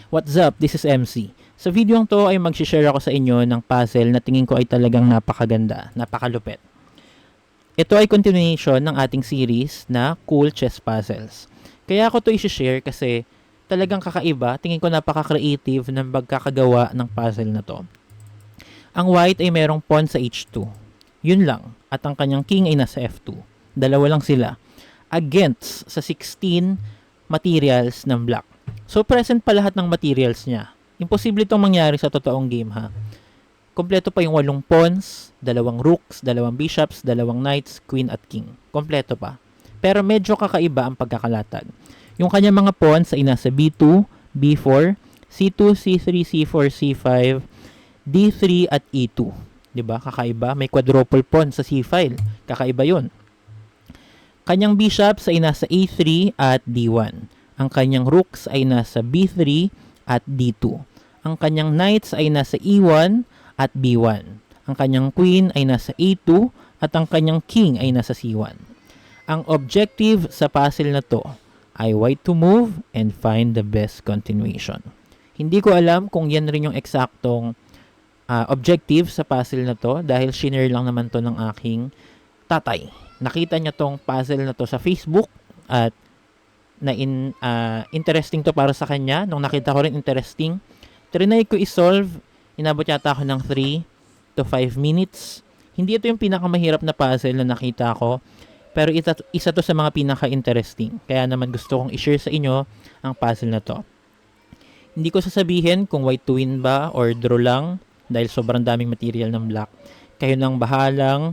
What's up? This is MC. Sa video to ay mag-share ako sa inyo ng puzzle na tingin ko ay talagang napakaganda, napakalupit. Ito ay continuation ng ating series na Cool Chess Puzzles. Kaya ako to i-share kasi talagang kakaiba, tingin ko napaka-creative ng pagkakagawa ng puzzle na to. Ang white ay merong pawn sa h2. Yun lang. At ang kanyang king ay nasa f2. Dalawa lang sila. Against sa 16 materials ng black. So, present pa lahat ng materials niya. Imposible itong mangyari sa totoong game, ha? Kompleto pa yung 8 pawns, 2 rooks, 2 bishops, 2 knights, queen at king. Kompleto pa. Pero medyo kakaiba ang pagkakalatag. Yung kanya mga pawns ay nasa b2, b4, c2, c3, c4, c5, d3 at e2. Diba? Kakaiba. May quadruple pawn sa c-file. Kakaiba yun. Kanyang bishops ay nasa a3 at d1. Ang kanyang rooks ay nasa b3 at d2. Ang kanyang knights ay nasa e1 at b1. Ang kanyang queen ay nasa a2 at ang kanyang king ay nasa c1. Ang objective sa puzzle na to ay white to move and find the best continuation. Hindi ko alam kung yan rin yung eksaktong objective sa puzzle na to dahil shinare lang naman to ng aking tatay. Nakita niya tong puzzle na to sa Facebook at interesting to para sa kanya. Nung nakita ko rin interesting, trinay ko i-solve. Inabot yata ako ng 3 to 5 minutes. Hindi ito yung pinakamahirap na puzzle na nakita ko, pero isa to sa mga pinaka-interesting. Kaya naman gusto kong i-share sa inyo ang puzzle na to. Hindi ko sasabihin kung white to win ba or draw lang dahil sobrang daming material ng black. Kayo nang bahalang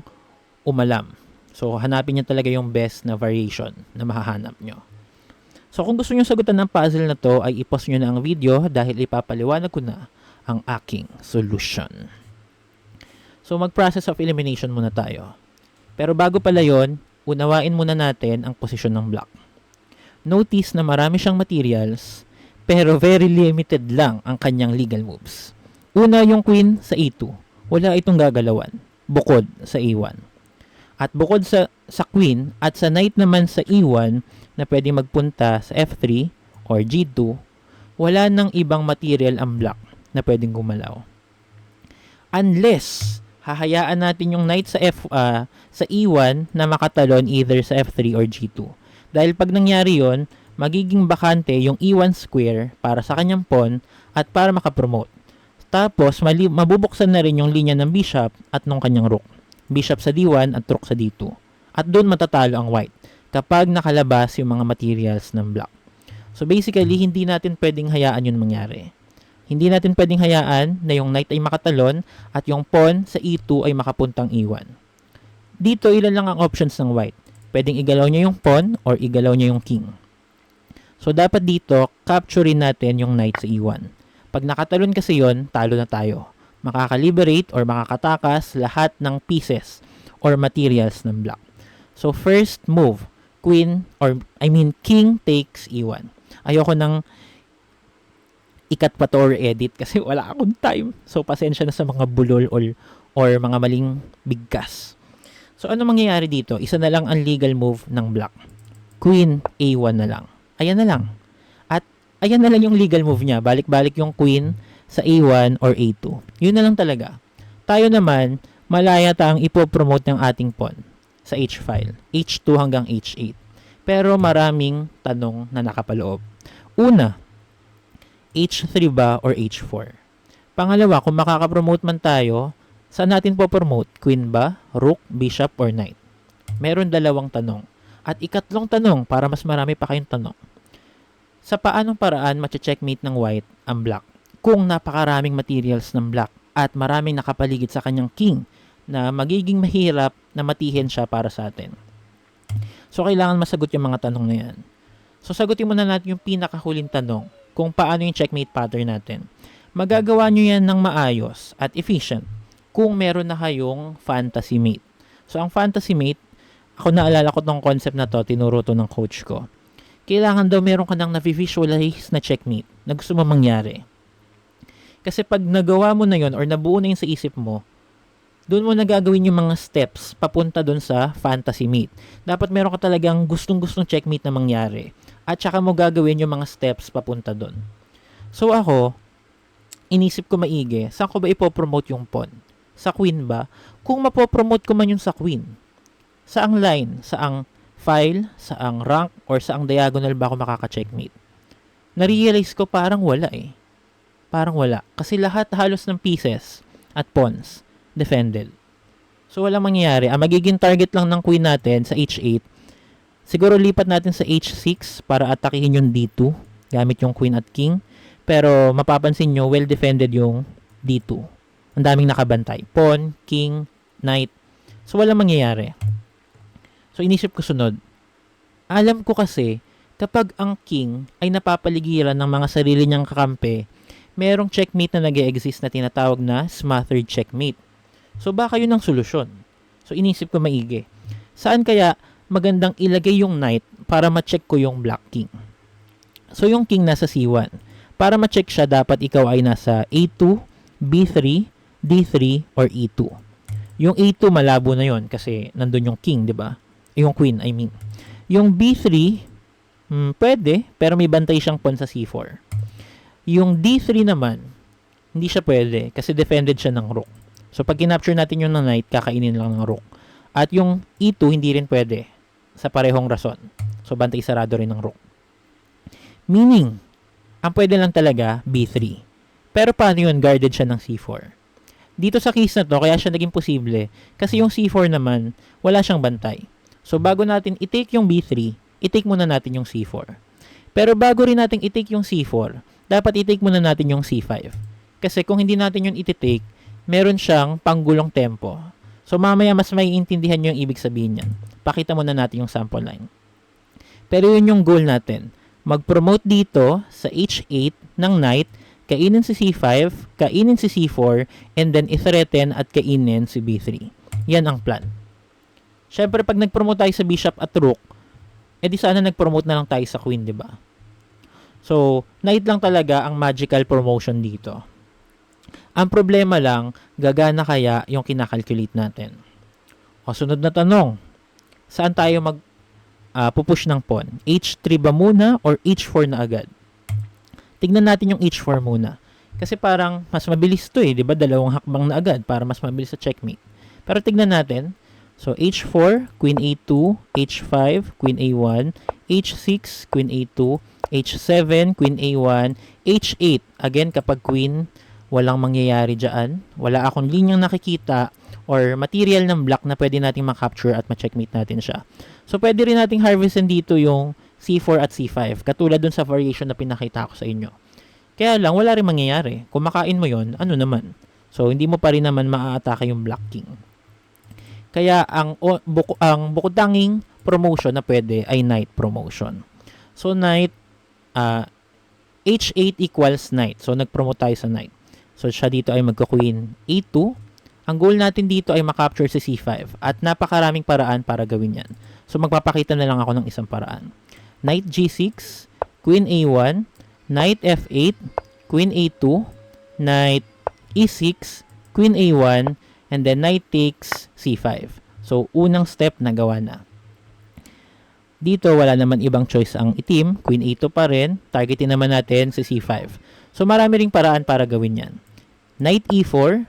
umalam. So, hanapin niyo talaga yung best na variation na mahahanap nyo. So, kung gusto nyo sagutan ng puzzle na to, ay i-pause nyo na ang video dahil ipapaliwanag ko na ang aking solution. So, mag-process of elimination muna tayo. Pero bago pala yon, unawain muna natin ang posisyon ng black. Notice na marami siyang materials, pero very limited lang ang kanyang legal moves. Una, yung queen sa e2. Wala itong gagalawan. Bukod sa e1. At bukod sa queen at sa knight naman sa e1 na pwede magpunta sa f3 or g2, wala nang ibang material ang black na pwedeng gumalaw. Unless hahayaan natin yung knight sa sa e1 na makatalon either sa f3 or g2. Dahil pag nangyari yon, magiging bakante yung e1 square para sa kanyang pawn at para makapromote. Tapos mabubuksan na rin yung linya ng bishop at ng kanyang rook. Bishop sa d1 at rook sa d2. At doon matatalo ang white kapag nakalabas yung mga materials ng black. So basically, hindi natin pwedeng hayaan yun mangyari. Hindi natin pwedeng hayaan na yung knight ay makatalon at yung pawn sa e2 ay makapuntang e1. Dito, ilan lang ang options ng white. Pwedeng igalaw niya yung pawn or igalaw niya yung king. So dapat dito, capturein natin yung knight sa e1. Pag nakatalon kasi yon, talo na tayo. Makaka-liberate or makakatakas lahat ng pieces or materials ng black. So first move, king takes e1. Ayoko nang ikat pa to or edit kasi wala akong time. So pasensya na sa mga bulol or mga maling bigkas. So ano mangyayari dito? Isa na lang ang legal move ng black. Queen a1 na lang. Ayan na lang. At ayan na lang yung legal move niya. Balik-balik yung queen sa A1 or A2. Yun na lang talaga. Tayo naman, malaya tayong ipopromote ng ating pawn sa H-file. H2 hanggang H8. Pero maraming tanong na nakapaloob. Una, H3 ba or H4? Pangalawa, kung makakapromote man tayo, saan natin po-promote? Queen ba, rook, bishop, or knight? Meron dalawang tanong. At ikatlong tanong, para mas marami pa kayong tanong. Sa paanong paraan mache-checkmate ng white ang black? Kung napakaraming materials ng black at maraming nakapaligid sa kanyang king na magiging mahirap na matihin siya para sa atin. So, kailangan masagot yung mga tanong na yan. So, sagutin muna natin yung pinakahuling tanong kung paano yung checkmate pattern natin. Magagawa nyo yan ng maayos at efficient kung meron na kayong fantasy mate. So, ang fantasy mate, ako naalala ko tong concept na to, tinuro to ng coach ko. Kailangan daw meron ka nang na-visualize na checkmate na gusto mo mangyari. Kasi pag nagawa mo na yon or nabuo na yun sa isip mo, doon mo nagagawin yung mga steps papunta doon sa fantasy mate. Dapat meron ka talagang gustong-gustong checkmate na mangyari. At saka mo gagawin yung mga steps papunta doon. So ako, inisip ko maigi, saan ko ba ipopromote yung pawn? Sa queen ba? Kung mapopromote ko man yung sa queen, saang line, saang file, saang rank, or saang diagonal ba ako makaka-checkmate? Na-realize ko parang wala eh. Parang wala. Kasi lahat halos ng pieces at pawns defended. So walang mangyayari. Ang magiging target lang ng queen natin sa h8, siguro lipat natin sa h6 para atakihin yung d2 gamit yung queen at king. Pero mapapansin nyo, well defended yung d2. Ang daming nakabantay. Pawn, king, knight. So walang mangyayari. So inisip ko sunod. Alam ko kasi, kapag ang king ay napapaligiran ng mga sarili niyang kakampi, merong checkmate na nag-e-exist na tinatawag na smothered checkmate. So baka yun ang solusyon. So inisip ko maigi. Saan kaya magandang ilagay yung knight para ma-check ko yung black king? So yung king nasa c1. Para ma-check siya, dapat ikaw ay nasa a2, b3, d3, or e2. Yung a2 malabo na yon kasi nandun yung king, di ba? Yung queen, I mean. Yung b3, pwede, pero may bantay siyang pawn sa c4. Yung d3 naman, hindi siya pwede kasi defended siya ng rook. So pag kinapture natin yung knight, kakainin lang ng rook. At yung e2, hindi rin pwede sa parehong rason. So bantay sarado rin ng rook. Meaning, ang pwede lang talaga b3. Pero paano yun? Guarded siya ng c4. Dito sa case na to, kaya siya naging posible kasi yung c4 naman, wala siyang bantay. So bago natin i-take yung b3, i-take muna natin yung c4. Pero bago rin natin i-take yung c4, dapat i-take muna natin yung c5. Kasi kung hindi natin yung i-take, meron siyang panggulong tempo. So mamaya mas maiintindihan nyo yung ibig sabihin niyan. Pakita muna natin yung sample line. Pero yun yung goal natin. Mag-promote dito sa h8 ng knight, kainin si c5, kainin si c4, and then i-threaten at kainin si b3. Yan ang plan. Syempre pag nag-promote tayo sa bishop at rook, edi sana nag-promote na lang tayo sa queen, di ba? So, knight lang talaga ang magical promotion dito. Ang problema lang, gagana kaya yung kinakalculate natin? O, sunod na tanong. Saan tayo pupush ng pawn? H3 ba muna or H4 na agad? Tignan natin yung H4 muna. Kasi parang mas mabilis to eh, di ba? Dalawang hakbang na agad para mas mabilis sa checkmate. Pero tignan natin. So, H4, Queen A2, H5, Queen A1, H6, Queen A2, H7, Queen A1, H8. Again, kapag Queen, walang mangyayari dyan. Wala akong linyang nakikita or material ng block na pwede nating makapture at ma-checkmate natin siya. So, pwede rin nating harvestin dito yung C4 at C5. Katulad dun sa variation na pinakita ko sa inyo. Kaya lang, wala rin mangyayari. Kung makain mo yon, ano naman? So, hindi mo pa rin naman maa-atake yung black king. Kaya, ang bukod tanging promotion na pwede ay knight promotion. So, knight, H8 equals knight. So, nag-promote tayo sa knight. So, siya dito ay magka-queen A2. Ang goal natin dito ay makapture si C5. At napakaraming paraan para gawin yan. So, magpapakita na lang ako ng isang paraan. Knight G6, Queen A1, Knight F8, Queen A2, Knight E6, Queen A1, and then Knight takes C5. So, unang step na gawa na. Dito, wala naman ibang choice ang itim. Queen A2 pa rin. Targetin naman natin si C5. So, marami ring paraan para gawin yan. Knight E4,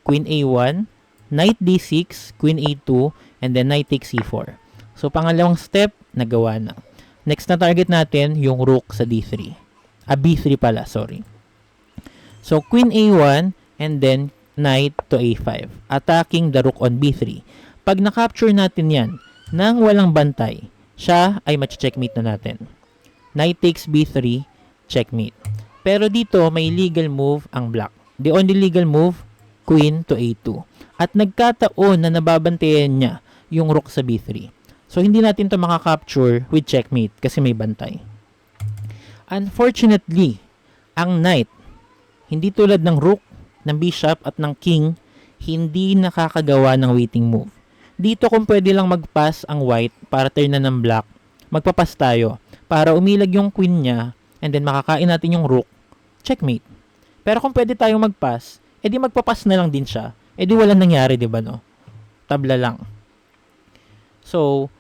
Queen A1, Knight D6, Queen A2, and then Knight takes C4. So, pangalawang step, nagawa na. Next na target natin, yung rook sa D3. B3 pala, sorry. So, Queen A1, and then Knight to A5. Attacking the rook on B3. Pag na-capture natin yan, nang walang bantay, siya ay match-checkmate na natin. Knight takes B3, checkmate. Pero dito, may legal move ang black. The only legal move, Queen to A2. At nagkataon na nababantayan niya yung rook sa B3. So, hindi natin ito makakapture with checkmate kasi may bantay. Unfortunately, ang knight, hindi tulad ng rook, ng bishop at ng king, hindi nakakagawa ng waiting move. Dito kung pwede lang mag-pass ang white para turn na ng black, magpapass tayo para umilag yung queen niya and then makakain natin yung rook, checkmate. Pero kung pwede tayong mag-pass, edi magpapass na lang din siya. Edi walang nangyari, di ba no? Tabla lang. So,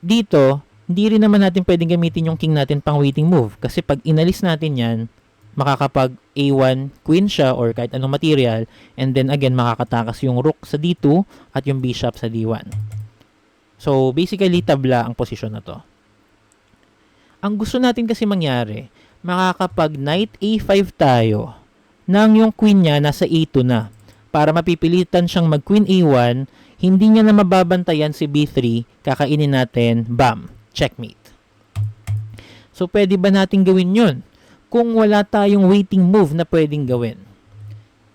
dito, hindi rin naman natin pwedeng gamitin yung king natin pang waiting move. Kasi pag inalis natin yan, makakapag A1 queen siya or kahit anong material, and then again makakatakas yung rook sa D2 at yung bishop sa D1. So basically tabla ang posisyon na to. Ang gusto natin kasi mangyari, makakapag knight A5 tayo nang yung queen niya nasa A2 na, para mapipilitan siyang mag queen A1, hindi niya na mababantayan si B3, kakainin natin, bam, checkmate. So pwede ba natin gawin yun? Kung wala tayong waiting move na pwedeng gawin.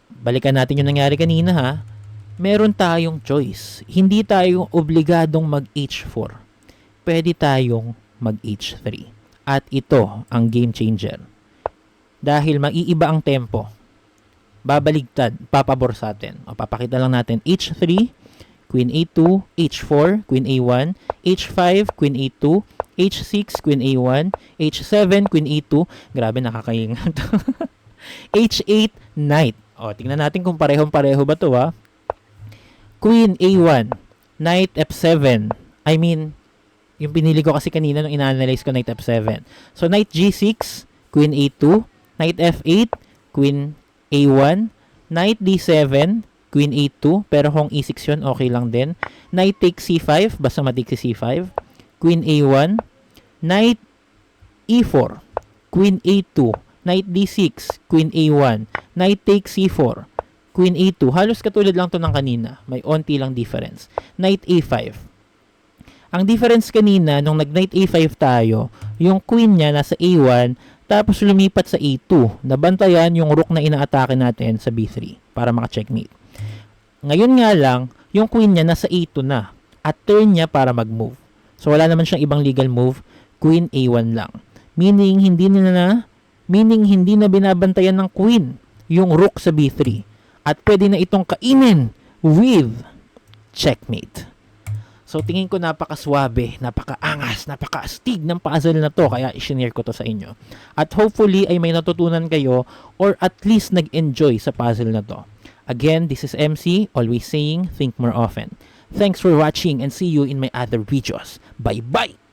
Balikan natin yung nangyari kanina ha. Meron tayong choice. Hindi tayong obligadong mag H4. Pwede tayong mag H3. At ito ang game changer. Dahil maiiba ang tempo. Babaligtad, papabor sa atin. O papakita lang natin H3, Queen A2, H4, Queen A1, H5, Queen A2, H6, Queen A1, H7, Queen A2. Grabe, nakakaingat. H8, Knight. O, tingnan natin kung parehong-pareho ba to ha. Queen A1, Knight F7. I mean, yung pinili ko kasi kanina nung ina-analyze ko, Knight F7. So, Knight G6, Queen A2, Knight F8, Queen A1, Knight D7, Queen A2, pero kung E6 yun, okay lang din. Knight takes C5, basta ma-take si C5. Queen A1, Knight E4, Queen A2, Knight D6, Queen A1, Knight takes C4, Queen A2. Halos katulad lang to ng kanina. May onti lang difference. Knight A5. Ang difference kanina, nung nag-Knight A5 tayo, yung queen niya nasa A1, tapos lumipat sa A2. Nabantayan yung rook na inaatake natin sa B3 para maka-checkmate. Ngayon nga lang, yung queen niya nasa A2 na at turn niya para mag-move. So wala naman siyang ibang legal move, Queen A1 lang. Meaning hindi na binabantayan ng queen yung rook sa B3 at pwede na itong kainin with checkmate. So tingin ko napakaswabe, napakaangas, napaka-astig ng puzzle na to, kaya i-share ko to sa inyo. At hopefully ay may natutunan kayo or at least nag-enjoy sa puzzle na to. Again, this is MC, always saying, think more often. Thanks for watching and see you in my other videos. Bye-bye!